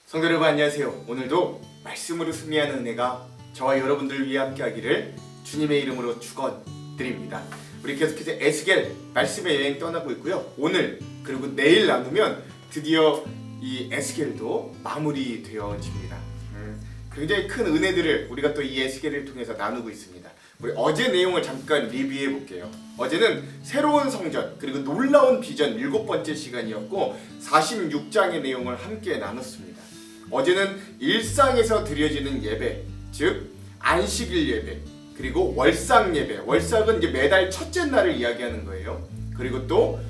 성도 여러분 안녕하세요. 오늘도 말씀으로 승리하는 은혜가 저와 여러분들을 위해 함께하기를 주님의 이름으로 축원드립니다. 우리 계속해서 에스겔 말씀의 여행 떠나고 있고요. 오늘 그리고 내일 나누면 드디어 이 에스겔도 마무리되어집니다. 굉장히 큰 은혜들을 우리가 또 이 에스겔을 통해서 나누고 있습니다. 우리 어제 내용을 잠깐 리뷰해 볼게요. 어제는 새로운 성전 그리고 놀라운 비전 7번째 시간이었고 46장의 내용을 함께 나눴습니다. 어제는 일상에서 드려지는 예배, 즉 안식일 예배, 그리고 월상 예배. 월상은 이제 매달 첫째 날을 이야기하는 거예요. 그리고 또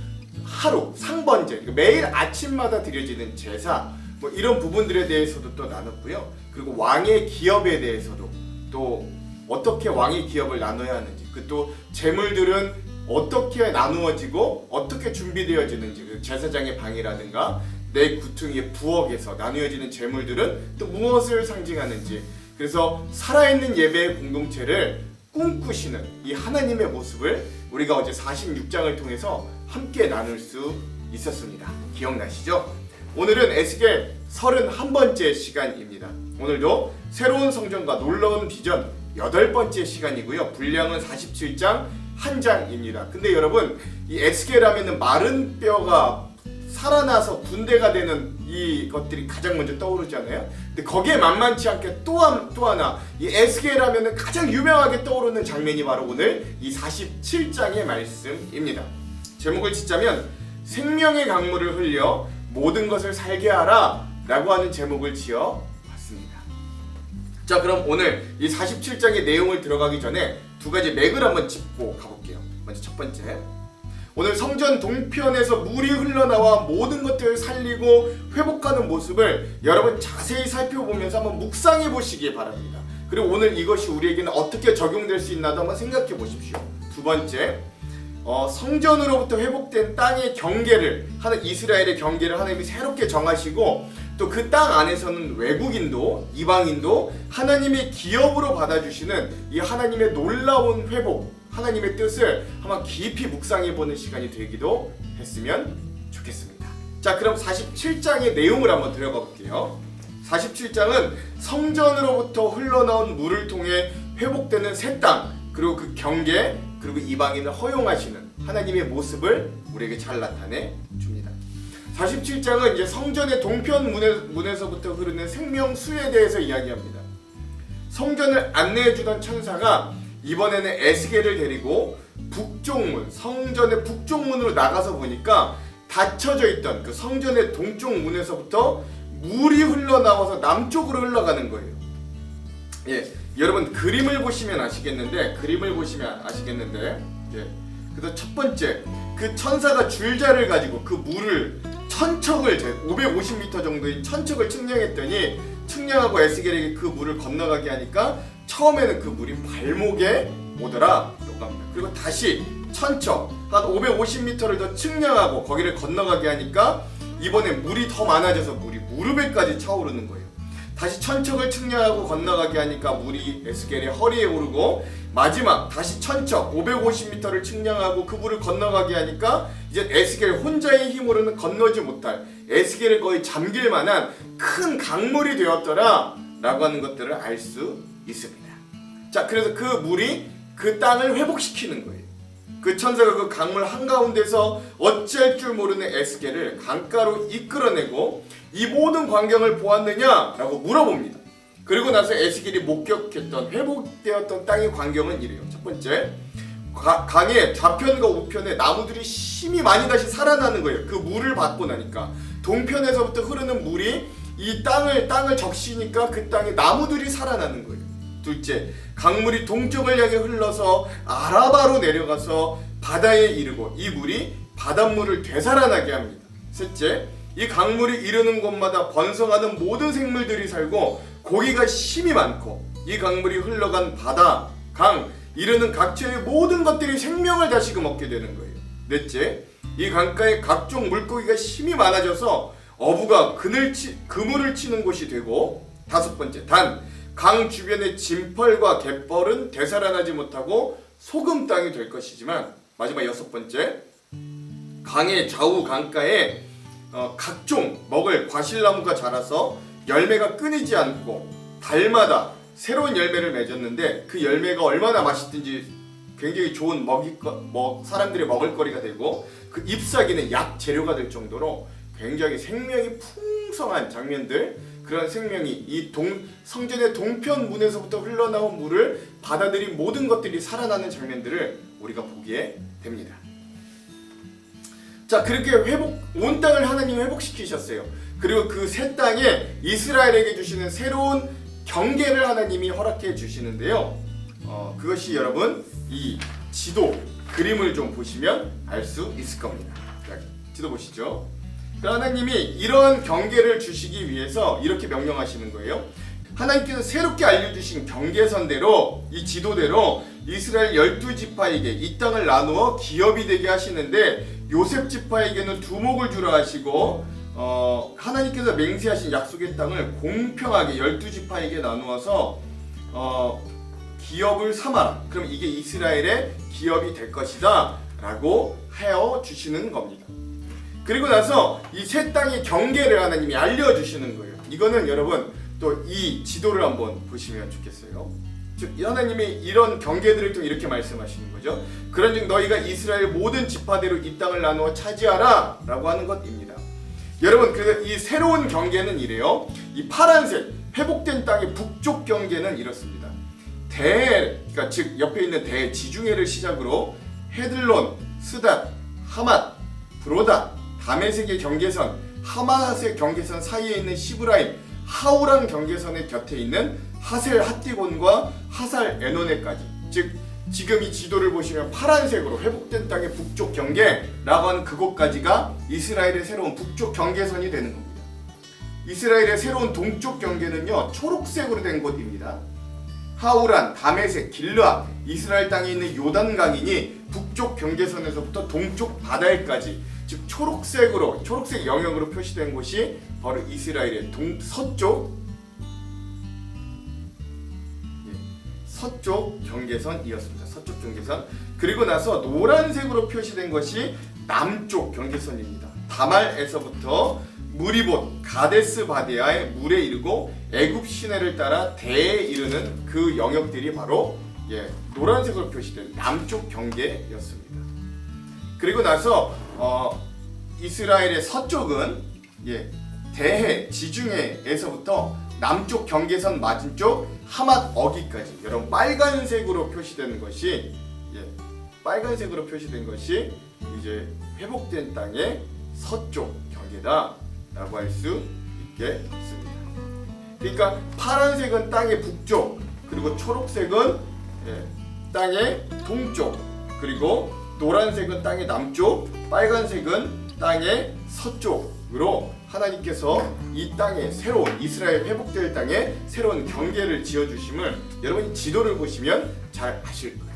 하루 상번제, 매일 아침마다 드려지는 제사, 이런 부분들에 대해서도 또 나눴고요. 그리고 왕의 기업에 대해서도 또 어떻게 왕의 기업을 나눠야 하는지, 그 또 재물들은 어떻게 나누어지고 어떻게 준비되어지는지, 그 제사장의 방이라든가 내 구퉁이의 부엌에서 나누어지는 재물들은 또 무엇을 상징하는지, 그래서 살아있는 예배의 공동체를 꿈꾸시는 이 하나님의 모습을 우리가 어제 46장을 통해서 함께 나눌 수 있었습니다. 기억나시죠? 오늘은 에스겔 31번째 시간입니다. 오늘도 새로운 성전과 놀라운 비전 8번째 시간이고요. 분량은 47장 1장입니다. 근데 여러분, 이 에스겔 하면은 마른 뼈가 살아나서 군대가 되는 이 것들이 가장 먼저 떠오르잖아요. 근데 거기에 만만치 않게 또 하나 이 에스겔 하면은 가장 유명하게 떠오르는 장면이 바로 오늘 이 47장의 말씀입니다. 제목을 짓자면 생명의 강물을 흘려 모든 것을 살게 하라 라고 하는 제목을 지어 봤습니다. 자, 그럼 오늘 이 47장의 내용을 들어가기 전에 두 가지 맥을 한번 짚고 가볼게요. 먼저 첫 번째, 오늘 성전 동편에서 물이 흘러나와 모든 것들을 살리고 회복하는 모습을 여러분 자세히 살펴보면서 한번 묵상해 보시기 바랍니다. 그리고 오늘 이것이 우리에게는 어떻게 적용될 수 있나도 한번 생각해 보십시오. 두 번째, 성전으로부터 회복된 땅의 경계를, 이스라엘의 경계를 하나님이 새롭게 정하시고 또 그 땅 안에서는 외국인도 이방인도 하나님의 기업으로 받아주시는 이 하나님의 놀라운 회복, 하나님의 뜻을 한번 깊이 묵상해보는 시간이 되기도 했으면 좋겠습니다. 자, 그럼 47장의 내용을 한번 들어가 볼게요. 47장은 성전으로부터 흘러나온 물을 통해 회복되는 새 땅, 그리고 그 경계, 그리고 이방인을 허용하시는 하나님의 모습을 우리에게 잘 나타내 줍니다. 47장은 이제 성전의 동편 문에서부터 흐르는 생명수에 대해서 이야기합니다. 성전을 안내해주던 천사가 이번에는 에스겔을 데리고 북쪽문, 성전의 북쪽문으로 나가서 보니까 닫혀져 있던 그 성전의 동쪽 문에서부터 물이 흘러나와서 남쪽으로 흘러가는 거예요. 예, 여러분 그림을 보시면 아시겠는데, 그래서 첫 번째, 그 천사가 줄자를 가지고 그 물을 천척을 550m 정도의 천척을 측량하고 에스겔에게 그 물을 건너가게 하니까 처음에는 그 물이 발목에 오더라 라고 합니다. 그리고 다시 천척 한 550m를 더 측량하고 거기를 건너가게 하니까 이번에 물이 더 많아져서 물이 무릎에까지 차오르는 거예요. 다시 천척을 측량하고 건너가게 하니까 물이 에스겔의 허리에 오르고, 마지막 다시 천척 550m를 측량하고 그 물을 건너가게 하니까 이제 에스겔 혼자의 힘으로는 건너지 못할, 에스겔을 거의 잠길 만한 큰 강물이 되었더라 라고 하는 것들을 알 수 있습니다. 자, 그래서 그 물이 그 땅을 회복시키는 거예요. 그 천사가 그 강물 한가운데서 어찌할 줄 모르는 에스겔을 강가로 이끌어내고 이 모든 광경을 보았느냐 라고 물어봅니다. 그리고 나서 에스겔이 목격했던 회복되었던 땅의 광경은 이래요. 첫 번째, 강의 좌편과 우편에 나무들이 힘이 많이 다시 살아나는 거예요. 그 물을 받고 나니까 동편에서부터 흐르는 물이 이 땅을 적시니까 그 땅에 나무들이 살아나는 거예요. 둘째, 강물이 동쪽을 향해 흘러서 아라바로 내려가서 바다에 이르고 이 물이 바닷물을 되살아나게 합니다. 셋째, 이 강물이 이르는 곳마다 번성하는 모든 생물들이 살고 고기가 힘이 많고 이 강물이 흘러간 바다, 강, 이르는 각처의 모든 것들이 생명을 다시금 얻게 되는 거예요. 넷째, 이 강가에 각종 물고기가 힘이 많아져서 어부가 그물을 치는 곳이 되고, 다섯 번째, 단 강 주변의 진펄과 갯벌은 되살아나지 못하고 소금 땅이 될 것이지만, 마지막 여섯 번째, 강의 좌우 강가에 각종 먹을 과실나무가 자라서 열매가 끊이지 않고 달마다 새로운 열매를 맺었는데 그 열매가 얼마나 맛있든지 굉장히 좋은 사람들의 먹을거리가 되고 그 잎사귀는 약 재료가 될 정도로 굉장히 생명이 풍성한 장면들, 그런 생명이 이 성전의 동편 문에서부터 흘러나온 물을 받아들인 모든 것들이 살아나는 장면들을 우리가 보게 됩니다. 자, 그렇게 온 땅을 하나님이 회복시키셨어요. 그리고 그 새 땅에 이스라엘에게 주시는 새로운 경계를 하나님이 허락해 주시는데요. 그것이 여러분 이 지도 그림을 좀 보시면 알 수 있을 겁니다. 자, 지도 보시죠. 하나님이 이런 경계를 주시기 위해서 이렇게 명령하시는 거예요. 하나님께서 새롭게 알려주신 경계선대로 이 지도대로 이스라엘 12지파에게 이 땅을 나누어 기업이 되게 하시는데 요셉 지파에게는 두목을 주라 하시고 하나님께서 맹세하신 약속의 땅을 공평하게 12지파에게 나누어서 기업을 삼아라. 그럼 이게 이스라엘의 기업이 될 것이다 라고 하여 주시는 겁니다. 그리고 나서 이 새 땅의 경계를 하나님이 알려주시는 거예요. 이거는 여러분 또 이 지도를 한번 보시면 좋겠어요. 즉 하나님이 이런 경계들을 통해 이렇게 말씀하시는 거죠. 그런즉 너희가 이스라엘 모든 지파대로 이 땅을 나누어 차지하라 라고 하는 것입니다. 여러분 그래서 이 새로운 경계는 이래요. 이 파란색 회복된 땅의 북쪽 경계는 이렇습니다. 그러니까 즉 옆에 있는 지중해를 시작으로 헤들론, 스닷, 하맛, 브로다, 다메섹의 경계선, 하맛의 경계선 사이에 있는 시브라임, 하우란 경계선의 곁에 있는 하셀 핫디곤과 하살 에노네까지. 즉 지금 이 지도를 보시면 파란색으로 회복된 땅의 북쪽 경계라고 하는 그곳까지가 이스라엘의 새로운 북쪽 경계선이 되는 겁니다. 이스라엘의 새로운 동쪽 경계는요 초록색으로 된 곳입니다. 하우란, 다메섹, 길르앗, 이스라엘 땅에 있는 요단강이니 북쪽 경계선에서부터 동쪽 바다에까지, 즉 초록색 영역으로 표시된 곳이 바로 이스라엘의 서쪽 경계선이었습니다. 서쪽 경계선. 그리고 나서 노란색으로 표시된 것이 남쪽 경계선입니다. 다말에서부터 무리봇, 가데스 바데아의 물에 이르고 애굽 시내를 따라 대에 이르는 그 영역들이 바로 노란색으로 표시된 남쪽 경계였습니다. 그리고 나서 이스라엘의 서쪽은 대해, 지중해에서부터 남쪽 경계선 맞은쪽 하맛 어기까지, 여러분 빨간색으로 표시되는 것이 이제 회복된 땅의 서쪽 경계다라고 할 수 있겠습니다. 그러니까 파란색은 땅의 북쪽, 그리고 초록색은 땅의 동쪽, 그리고 노란색은 땅의 남쪽, 빨간색은 땅의 서쪽으로 하나님께서 이 땅에 새로운 이스라엘 회복될 땅에 새로운 경계를 지어주심을 여러분이 지도를 보시면 잘 아실 거예요.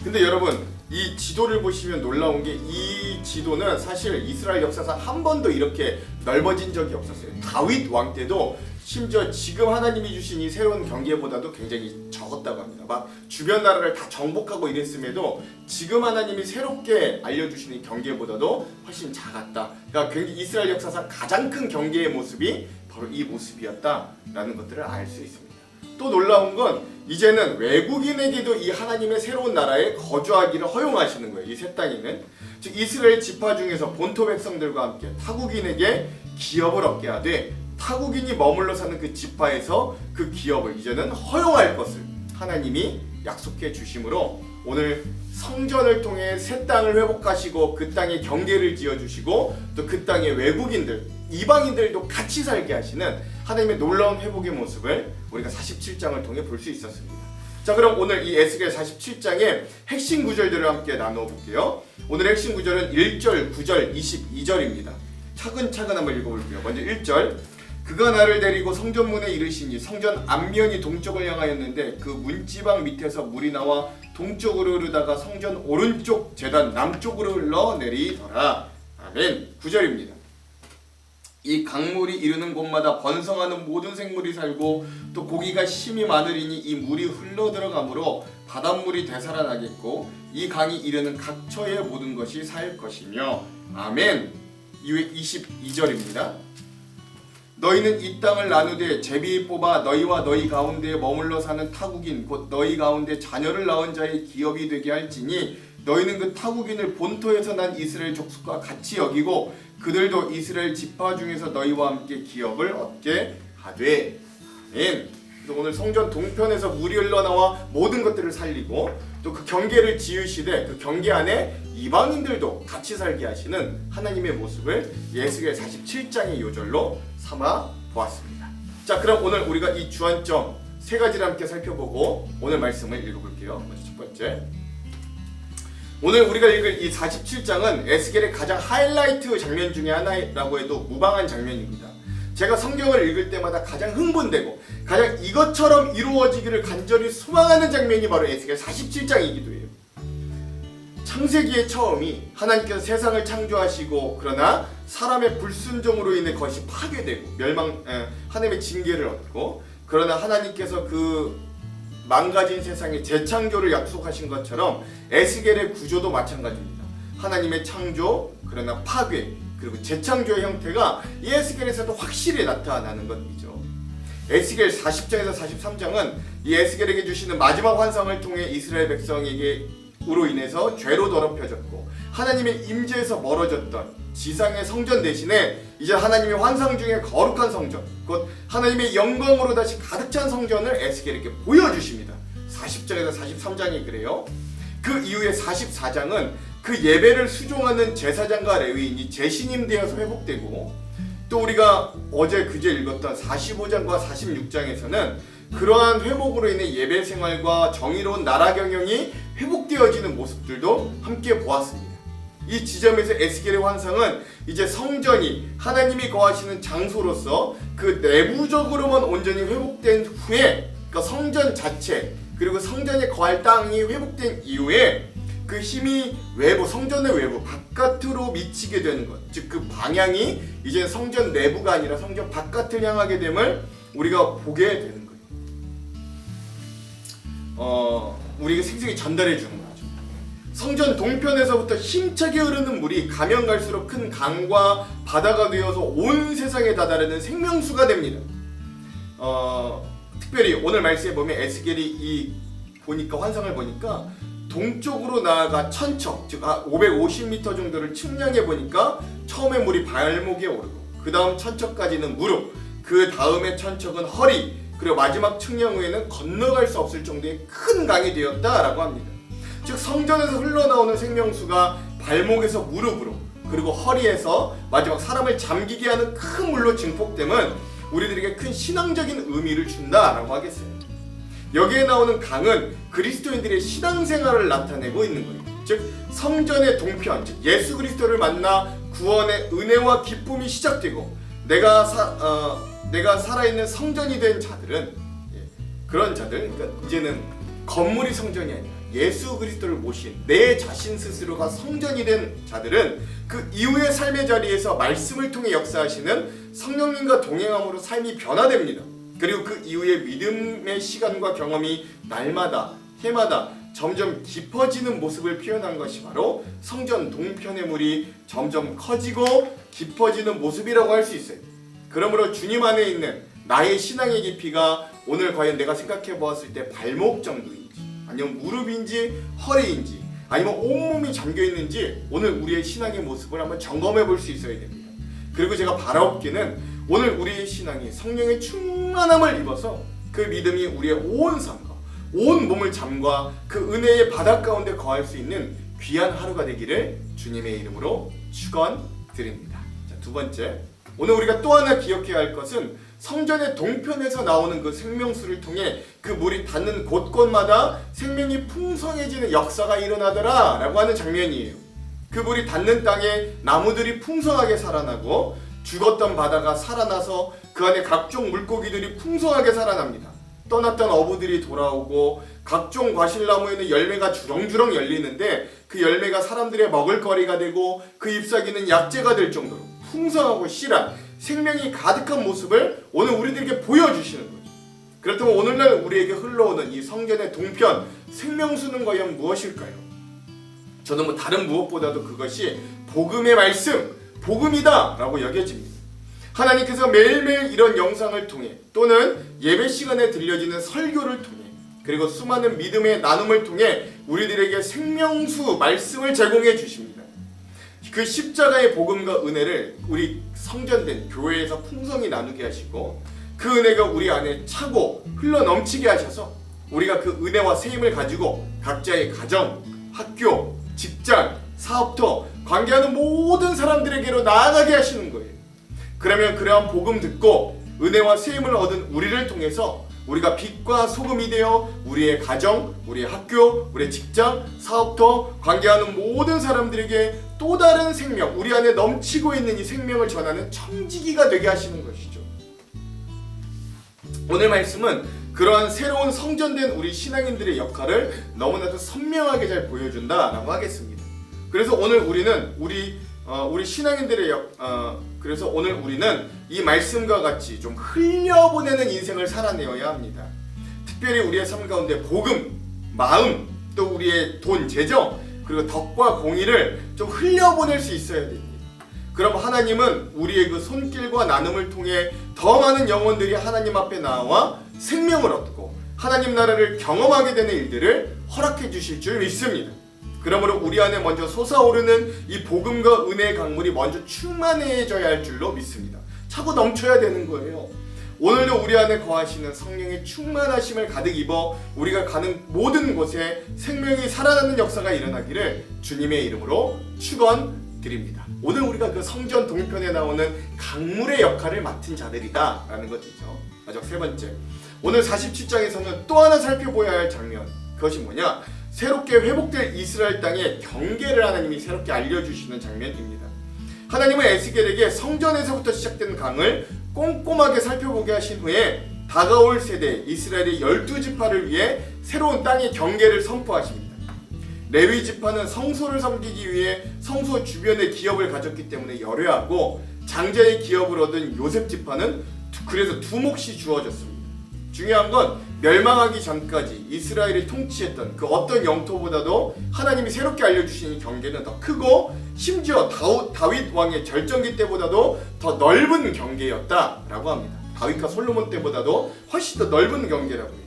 근데 여러분 이 지도를 보시면 놀라운 게 이 지도는 사실 이스라엘 역사상 한 번도 이렇게 넓어진 적이 없었어요. 다윗 왕 때도 심지어 지금 하나님이 주신 이 새로운 경계보다도 굉장히 적었다고 합니다. 막 주변 나라를 다 정복하고 이랬음에도 지금 하나님이 새롭게 알려주시는 경계보다도 훨씬 작았다. 그러니까 굉장히 이스라엘 역사상 가장 큰 경계의 모습이 바로 이 모습이었다라는 것들을 알 수 있습니다. 또 놀라운 건 이제는 외국인에게도 이 하나님의 새로운 나라에 거주하기를 허용하시는 거예요. 이 새 땅에는. 즉 이스라엘 지파 중에서 본토 백성들과 함께 타국인에게 기업을 얻게 하되 타국인이 머물러 사는 그 지파에서 그 기업을 이제는 허용할 것을 하나님이 약속해 주심으로 오늘 성전을 통해 새 땅을 회복하시고 그 땅에 경계를 지어주시고 또 그 땅의 외국인들, 이방인들도 같이 살게 하시는 하나님의 놀라운 회복의 모습을 우리가 47장을 통해 볼 수 있었습니다. 자, 그럼 오늘 이 에스겔 47장의 핵심 구절들을 함께 나누어 볼게요. 오늘 핵심 구절은 1절, 9절, 22절입니다. 차근차근 한번 읽어볼게요. 먼저 1절. 그가 나를 데리고 성전문에 이르시니 성전 앞면이 동쪽을 향하였는데 그 문지방 밑에서 물이 나와 동쪽으로 흐르다가 성전 오른쪽 제단 남쪽으로 흘러내리더라. 아멘. 9절입니다. 이 강물이 이르는 곳마다 번성하는 모든 생물이 살고 또 고기가 심이 많으리니 이 물이 흘러들어가므로 바닷물이 되살아나겠고 이 강이 이르는 각처의 모든 것이 살 것이며 아멘. 이후에 22절입니다. 너희는 이 땅을 나누되 제비 뽑아 너희와 너희 가운데 머물러 사는 타국인 곧 너희 가운데 자녀를 낳은 자의 기업이 되게 할지니 너희는 그 타국인을 본토에서 난 이스라엘 족속과 같이 여기고 그들도 이스라엘 지파 중에서 너희와 함께 기업을 얻게 하되. 아멘. 그래서 오늘 성전 동편에서 물이 흘러나와 모든 것들을 살리고 또 그 경계를 지으시되 그 경계 안에 이방인들도 같이 살게 하시는 하나님의 모습을 에스겔 47장의 요절로 삼아 보았습니다. 자, 그럼 오늘 우리가 이 주안점 세 가지를 함께 살펴보고 오늘 말씀을 읽어볼게요. 먼저 첫 번째, 오늘 우리가 읽을 이 47장은 에스겔의 가장 하이라이트 장면 중에 하나라고 해도 무방한 장면입니다. 제가 성경을 읽을 때마다 가장 흥분되고 가장 이것처럼 이루어지기를 간절히 소망하는 장면이 바로 에스겔 47장이기도 해요. 창세기의 처음이 하나님께서 세상을 창조하시고 그러나 사람의 불순종으로 인해 그것이 파괴되고 하나님의 징계를 얻고, 그러나 하나님께서 그 망가진 세상의 재창조를 약속하신 것처럼 에스겔의 구조도 마찬가지입니다. 하나님의 창조, 그러나 파괴, 그리고 재창조의 형태가 이 에스겔에서도 확실히 나타나는 것이죠. 에스겔 40장에서 43장은 이 에스겔에게 주시는 마지막 환상을 통해 이스라엘 백성에게로 인해서 죄로 더럽혀졌고 하나님의 임재에서 멀어졌던 지상의 성전 대신에 이제 하나님의 환상 중에 거룩한 성전, 곧 하나님의 영광으로 다시 가득 찬 성전을 에스겔에게 보여주십니다. 40장에서 43장이 그래요. 그 이후에 44장은 그 예배를 수종하는 제사장과 레위인이 재신임 되어서 회복되고, 또 우리가 어제 그제 읽었던 45장과 46장에서는 그러한 회복으로 인해 예배 생활과 정의로운 나라 경영이 회복되어지는 모습들도 함께 보았습니다. 이 지점에서 에스겔의 환상은 이제 성전이 하나님이 거하시는 장소로서 그 내부적으로만 온전히 회복된 후에, 그러니까 성전 자체 그리고 성전에 거할 땅이 회복된 이후에 그 힘이 외부, 성전의 외부 바깥으로 미치게 되는 것, 즉 그 방향이 이제 성전 내부가 아니라 성전 바깥을 향하게 됨을 우리가 보게 되는 거예요. 우리가 생생히 전달해 주는 거죠. 성전 동편에서부터 힘차게 흐르는 물이 가면 갈수록 큰 강과 바다가 되어서 온 세상에 다다르는 생명수가 됩니다. 특별히 오늘 말씀에 보면 에스겔이 보니까 환상을 보니까 동쪽으로 나아가 천척, 즉 550m 정도를 측량해 보니까 처음에 물이 발목에 오르고 그 다음 천척까지는 무릎, 그 다음에 천척은 허리, 그리고 마지막 측량 후에는 건너갈 수 없을 정도의 큰 강이 되었다라고 합니다. 즉 성전에서 흘러나오는 생명수가 발목에서 무릎으로 그리고 허리에서 마지막 사람을 잠기게 하는 큰 물로 증폭됨은 우리들에게 큰 신앙적인 의미를 준다라고 하겠어요. 여기에 나오는 강은 그리스도인들의 신앙생활을 나타내고 있는 거예요. 즉 성전의 동편, 즉 예수 그리스도를 만나 구원의 은혜와 기쁨이 시작되고 내가 살아있는 성전이 된 자들은, 그런 자들, 그러니까 이제는 건물이 성전이 아니라 예수 그리스도를 모신 내 자신 스스로가 성전이 된 자들은 그 이후의 삶의 자리에서 말씀을 통해 역사하시는 성령님과 동행함으로 삶이 변화됩니다. 그리고 그 이후에 믿음의 시간과 경험이 날마다 해마다 점점 깊어지는 모습을 표현한 것이 바로 성전 동편의 물이 점점 커지고 깊어지는 모습이라고 할 수 있어요. 그러므로 주님 안에 있는 나의 신앙의 깊이가 오늘 과연 내가 생각해 보았을 때 발목 정도인지, 아니면 무릎인지 허리인지, 아니면 온몸이 잠겨 있는지 오늘 우리의 신앙의 모습을 한번 점검해 볼 수 있어야 됩니다. 그리고 제가 바라옵기는 오늘 우리의 신앙이 성령의 충만함을 입어서 그 믿음이 우리의 온 삶과 온 몸을 잠과 그 은혜의 바닥 가운데 거할 수 있는 귀한 하루가 되기를 주님의 이름으로 축원드립니다. 자, 두 번째, 오늘 우리가 또 하나 기억해야 할 것은 성전의 동편에서 나오는 그 생명수를 통해 그 물이 닿는 곳곳마다 생명이 풍성해지는 역사가 일어나더라 라고 하는 장면이에요. 그 물이 닿는 땅에 나무들이 풍성하게 살아나고 죽었던 바다가 살아나서 그 안에 각종 물고기들이 풍성하게 살아납니다. 떠났던 어부들이 돌아오고 각종 과실나무에는 열매가 주렁주렁 열리는데 그 열매가 사람들의 먹을거리가 되고 그 잎사귀는 약재가 될 정도로 풍성하고 실한 생명이 가득한 모습을 오늘 우리들에게 보여주시는 거죠. 그렇다면 오늘날 우리에게 흘러오는 이 성전의 동편 생명수는 과연 무엇일까요? 저는 다른 무엇보다도 그것이 복음의 말씀, 복음이다 라고 여겨집니다. 하나님께서 매일매일 이런 영상을 통해 또는 예배 시간에 들려지는 설교를 통해 그리고 수많은 믿음의 나눔을 통해 우리들에게 생명수 말씀을 제공해 주십니다. 그 십자가의 복음과 은혜를 우리 성전된 교회에서 풍성히 나누게 하시고 그 은혜가 우리 안에 차고 흘러넘치게 하셔서 우리가 그 은혜와 세임을 가지고 각자의 가정, 학교, 직장, 사업터, 관계하는 모든 사람들에게로 나아가게 하시는 거예요. 그러면 그러한 복음 듣고 은혜와 세임을 얻은 우리를 통해서 우리가 빛과 소금이 되어 우리의 가정, 우리의 학교, 우리의 직장, 사업터, 관계하는 모든 사람들에게 또 다른 생명, 우리 안에 넘치고 있는 이 생명을 전하는 청지기가 되게 하시는 것이죠. 오늘 말씀은 그러한 새로운 성전된 우리 신앙인들의 역할을 너무나도 선명하게 잘 보여준다라고 하겠습니다. 그래서 오늘 우리는 우리 신앙인들의 그래서 오늘 우리는 이 말씀과 같이 좀 흘려보내는 인생을 살아내어야 합니다. 특별히 우리의 삶 가운데 복음, 마음, 또 우리의 돈, 재정, 그리고 덕과 공의를 좀 흘려보낼 수 있어야 됩니다. 그럼 하나님은 우리의 그 손길과 나눔을 통해 더 많은 영혼들이 하나님 앞에 나와 생명을 얻고 하나님 나라를 경험하게 되는 일들을 허락해 주실 줄 믿습니다. 그러므로 우리 안에 먼저 솟아오르는 이 복음과 은혜의 강물이 먼저 충만해져야 할 줄로 믿습니다. 차고 넘쳐야 되는 거예요. 오늘도 우리 안에 거하시는 성령의 충만하심을 가득 입어 우리가 가는 모든 곳에 생명이 살아나는 역사가 일어나기를 주님의 이름으로 축원드립니다. 오늘 우리가 그 성전 동편에 나오는 강물의 역할을 맡은 자들이다 라는 것이죠. 마지막 세 번째, 오늘 47장에서는 또 하나 살펴봐야 할 장면, 그것이 뭐냐? 새롭게 회복될 이스라엘 땅의 경계를 하나님이 새롭게 알려주시는 장면입니다. 하나님은 에스겔에게 성전에서부터 시작된 강을 꼼꼼하게 살펴보게 하신 후에 다가올 세대 이스라엘의 12지파를 위해 새로운 땅의 경계를 선포하십니다. 레위 지파는 성소를 섬기기 위해 성소 주변에 기업을 가졌기 때문에 열애하고 장자의 기업을 얻은 요셉 지파는 그래서 두 몫이 주어졌습니다. 중요한 건 멸망하기 전까지 이스라엘이 통치했던 그 어떤 영토보다도 하나님이 새롭게 알려주신 이 경계는 더 크고 심지어 다윗 왕의 절정기 때보다도 더 넓은 경계였다라고 합니다. 다윗과 솔로몬 때보다도 훨씬 더 넓은 경계라고 해요.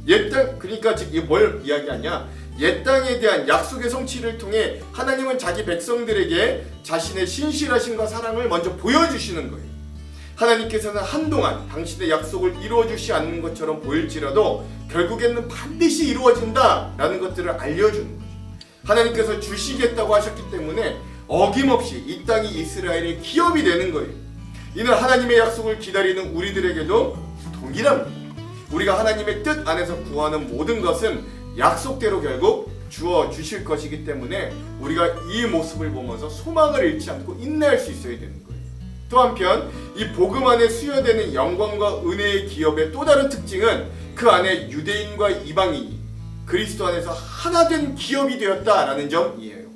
옛 땅, 그러니까 지금 이게 뭘 이야기하냐? 옛 땅에 대한 약속의 성취를 통해 하나님은 자기 백성들에게 자신의 신실하심과 사랑을 먼저 보여주시는 거예요. 하나님께서는 한동안 당신의 약속을 이루어주지 않는 것처럼 보일지라도 결국에는 반드시 이루어진다라는 것들을 알려주는 거죠. 하나님께서 주시겠다고 하셨기 때문에 어김없이 이 땅이 이스라엘의 기업이 되는 거예요. 이는 하나님의 약속을 기다리는 우리들에게도 동일합니다. 우리가 하나님의 뜻 안에서 구하는 모든 것은 약속대로 결국 주어 주실 것이기 때문에 우리가 이 모습을 보면서 소망을 잃지 않고 인내할 수 있어야 되는 거예요. 또 한편 이 복음 안에 수여되는 영광과 은혜의 기업의 또 다른 특징은 그 안에 유대인과 이방인이 그리스도 안에서 하나 된 기업이 되었다라는 점이에요.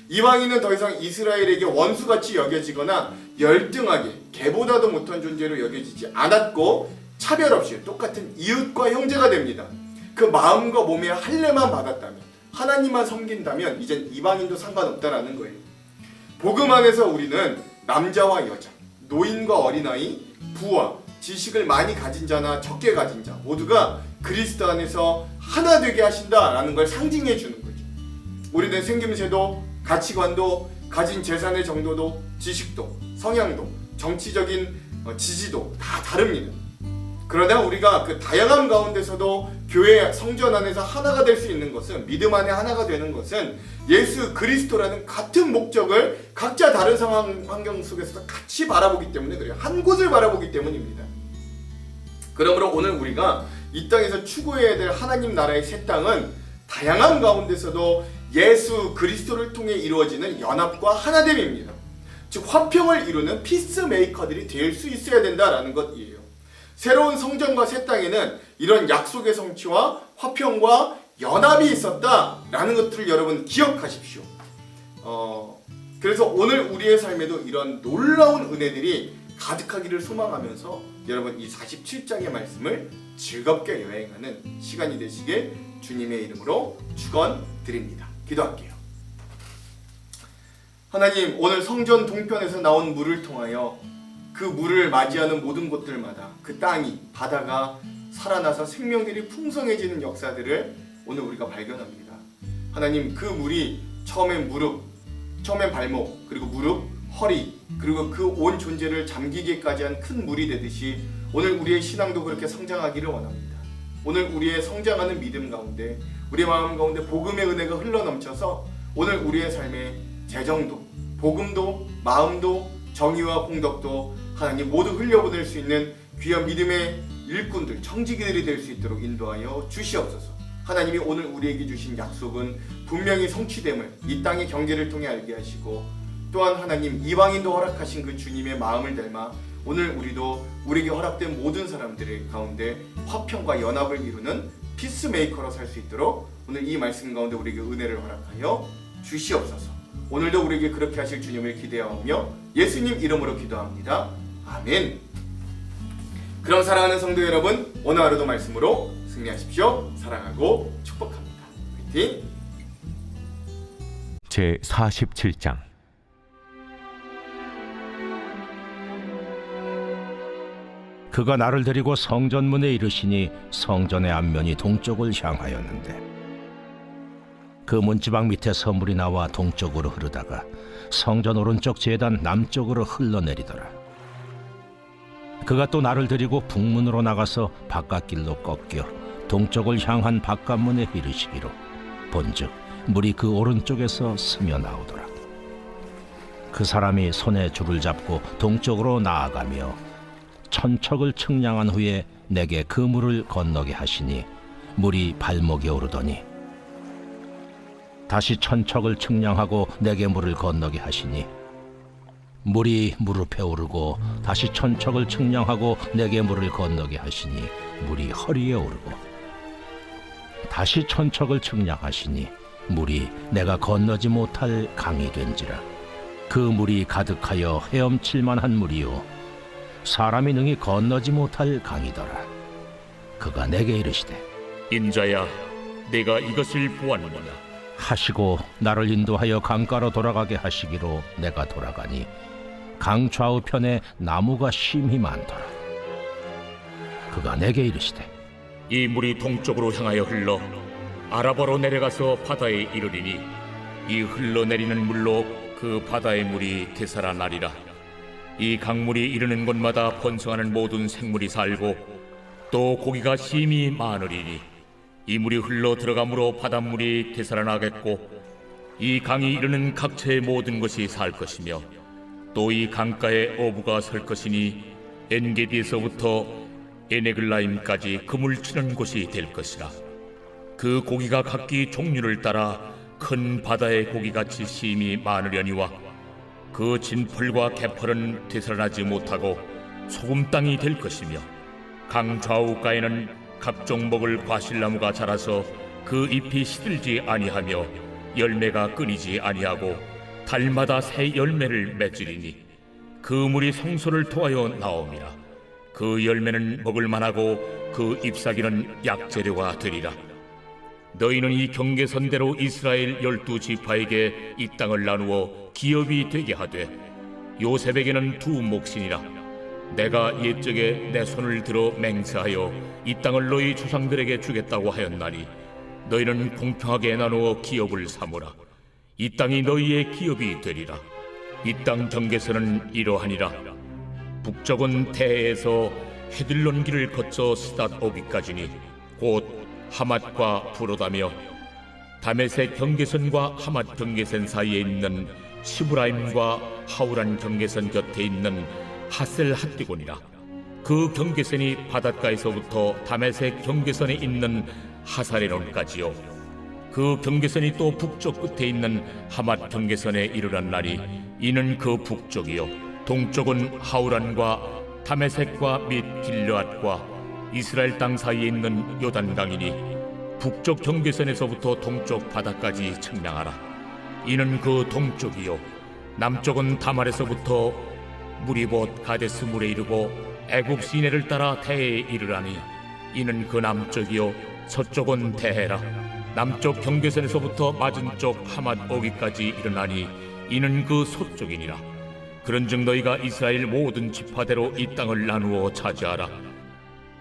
이방인은 더 이상 이스라엘에게 원수같이 여겨지거나 열등하게 개보다도 못한 존재로 여겨지지 않았고 차별 없이 똑같은 이웃과 형제가 됩니다. 그 마음과 몸의 할례만 받았다면, 하나님만 섬긴다면 이젠 이방인도 상관없다라는 거예요. 복음 안에서 우리는 남자와 여자, 노인과 어린아이, 부와 지식을 많이 가진 자나 적게 가진 자 모두가 그리스도 안에서 하나 되게 하신다라는 걸 상징해 주는 거죠. 우리는 생김새도 가치관도 가진 재산의 정도도 지식도 성향도 정치적인 지지도 다 다릅니다. 그러나 우리가 그 다양한 가운데서도 교회 성전 안에서 하나가 될 수 있는 것은, 믿음 안에 하나가 되는 것은 예수 그리스도라는 같은 목적을 각자 다른 상황 환경 속에서 같이 바라보기 때문에 그래요. 한 곳을 바라보기 때문입니다. 그러므로 오늘 우리가 이 땅에서 추구해야 될 하나님 나라의 새 땅은 다양한 가운데서도 예수 그리스도를 통해 이루어지는 연합과 하나됨입니다. 즉 화평을 이루는 피스메이커들이 될 수 있어야 된다라는 것이에요. 새로운 성전과 새 땅에는 이런 약속의 성취와 화평과 연합이 있었다라는 것들을 여러분 기억하십시오. 그래서 오늘 우리의 삶에도 이런 놀라운 은혜들이 가득하기를 소망하면서 여러분 이 47장의 말씀을 즐겁게 여행하는 시간이 되시길 주님의 이름으로 축원드립니다. 기도할게요. 하나님, 오늘 성전 동편에서 나온 물을 통하여 그 물을 맞이하는 모든 곳들마다 그 땅이, 바다가 살아나서 생명들이 풍성해지는 역사들을 오늘 우리가 발견합니다. 하나님, 그 물이 처음엔 무릎, 처음엔 발목, 그리고 무릎, 허리, 그리고 그 온 존재를 잠기게까지 한 큰 물이 되듯이 오늘 우리의 신앙도 그렇게 성장하기를 원합니다. 오늘 우리의 성장하는 믿음 가운데, 우리의 마음 가운데 복음의 은혜가 흘러넘쳐서 오늘 우리의 삶에 재정도, 복음도, 마음도, 정의와 공덕도 하나님 모두 흘려보낼 수 있는 귀한 믿음의 일꾼들, 청지기들이 될 수 있도록 인도하여 주시옵소서. 하나님이 오늘 우리에게 주신 약속은 분명히 성취됨을 이 땅의 경계를 통해 알게 하시고, 또한 하나님 이방인도 허락하신 그 주님의 마음을 닮아 오늘 우리도 우리에게 허락된 모든 사람들의 가운데 화평과 연합을 이루는 피스메이커로 살 수 있도록 오늘 이 말씀 가운데 우리에게 은혜를 허락하여 주시옵소서. 오늘도 우리에게 그렇게 하실 주님을 기대하며 예수님 이름으로 기도합니다. 아멘. 그럼 사랑하는 성도 여러분, 오늘 하루도 말씀으로 승리하십시오. 사랑하고 축복합니다. 화이팅! 제 47장 그가 나를 데리고 성전문에 이르시니 성전의 앞면이 동쪽을 향하였는데 그 문지방 밑에 서물이 나와 동쪽으로 흐르다가 성전 오른쪽 제단 남쪽으로 흘러내리더라. 그가 또 나를 데리고 북문으로 나가서 바깥길로 꺾여 동쪽을 향한 바깥문에 이르시기로 본즉 물이 그 오른쪽에서 스며 나오더라. 그 사람이 손에 줄을 잡고 동쪽으로 나아가며 천척을 측량한 후에 내게 그 물을 건너게 하시니 물이 발목에 오르더니 다시 천척을 측량하고 내게 물을 건너게 하시니 물이 무릎에 오르고 다시 천척을 측량하고 내게 물을 건너게 하시니 물이 허리에 오르고 다시 천척을 측량하시니 물이 내가 건너지 못할 강이 된지라. 그 물이 가득하여 헤엄칠 만한 물이요 사람이 능히 건너지 못할 강이더라. 그가 내게 이르시되 인자야, 내가 이것을 보았느냐 하시고 나를 인도하여 강가로 돌아가게 하시기로 내가 돌아가니 강 좌우편에 나무가 심히 많더라. 그가 내게 이르시되 이 물이 동쪽으로 향하여 흘러 아라바로 내려가서 바다에 이르리니 이 흘러내리는 물로 그 바다의 물이 되살아나리라. 이 강물이 이르는 곳마다 번성하는 모든 생물이 살고 또 고기가 심히 많으리니 이 물이 흘러 들어가므로 바닷물이 되살아나겠고 이 강이 이르는 각처의 모든 것이 살 것이며 또 이 강가에 어부가 설 것이니 엔게디에서부터 에네글라임까지 그물 치는 곳이 될 것이라. 그 고기가 각기 종류를 따라 큰 바다의 고기같이 심히 많으려니와 그 진펄과 개펄은 되살아나지 못하고 소금 땅이 될 것이며 강 좌우가에는 각종 먹을 과실나무가 자라서 그 잎이 시들지 아니하며 열매가 끊이지 아니하고 달마다 새 열매를 맺으리니 그 물이 성소를 통하여 나옵니다. 그 열매는 먹을 만하고 그 잎사귀는 약재료가 되리라. 너희는 이 경계선대로 이스라엘 12지파에게 이 땅을 나누어 기업이 되게 하되 요셉에게는 두 몫이니라. 내가 옛적에 내 손을 들어 맹세하여 이 땅을 너희 조상들에게 주겠다고 하였나니 너희는 공평하게 나누어 기업을 삼으라. 이 땅이 너희의 기업이 되리라. 이 땅 경계선은 이러하니라. 북쪽은 대에서 헤들론 길을 거쳐 스닷 오기까지니 곧 하맛과 부로다며 다메섹 경계선과 하맛 경계선 사이에 있는 시브라임과 하우란 경계선 곁에 있는 하셀 핫디곤이라. 그 경계선이 바닷가에서부터 다메섹 경계선에 있는 하사레논까지요. 그 경계선이 또 북쪽 끝에 있는 하맛 경계선에 이르렀나니 이는 그 북쪽이요. 동쪽은 하우란과 다메섹과 및 길르앗과 이스라엘 땅 사이에 있는 요단강이니 북쪽 경계선에서부터 동쪽 바다까지 측량하라. 이는 그 동쪽이요. 남쪽은 다말에서부터 무리봇 가데스 물에 이르고 애굽 시내를 따라 대해에 이르라니 이는 그 남쪽이요. 서쪽은 대해라. 남쪽 경계선에서부터 맞은쪽 하맛 오기까지 이르나니 이는 그 소쪽이니라. 그런즉 너희가 이스라엘 모든 지파대로 이 땅을 나누어 차지하라.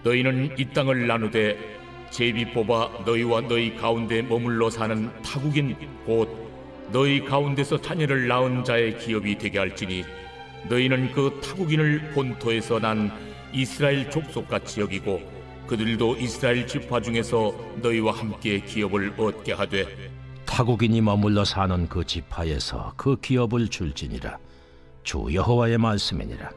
너희는 이 땅을 나누되 제비 뽑아 너희와 너희 가운데 머물러 사는 타국인 곧 너희 가운데서 자녀를 낳은 자의 기업이 되게 할지니 너희는 그 타국인을 본토에서 난 이스라엘 족속같이 여기고 그들도 이스라엘 지파 중에서 너희와 함께 기업을 얻게 하되 타국인이 머물러 사는 그 지파에서 그 기업을 줄지니라. 주 여호와의 말씀이니라.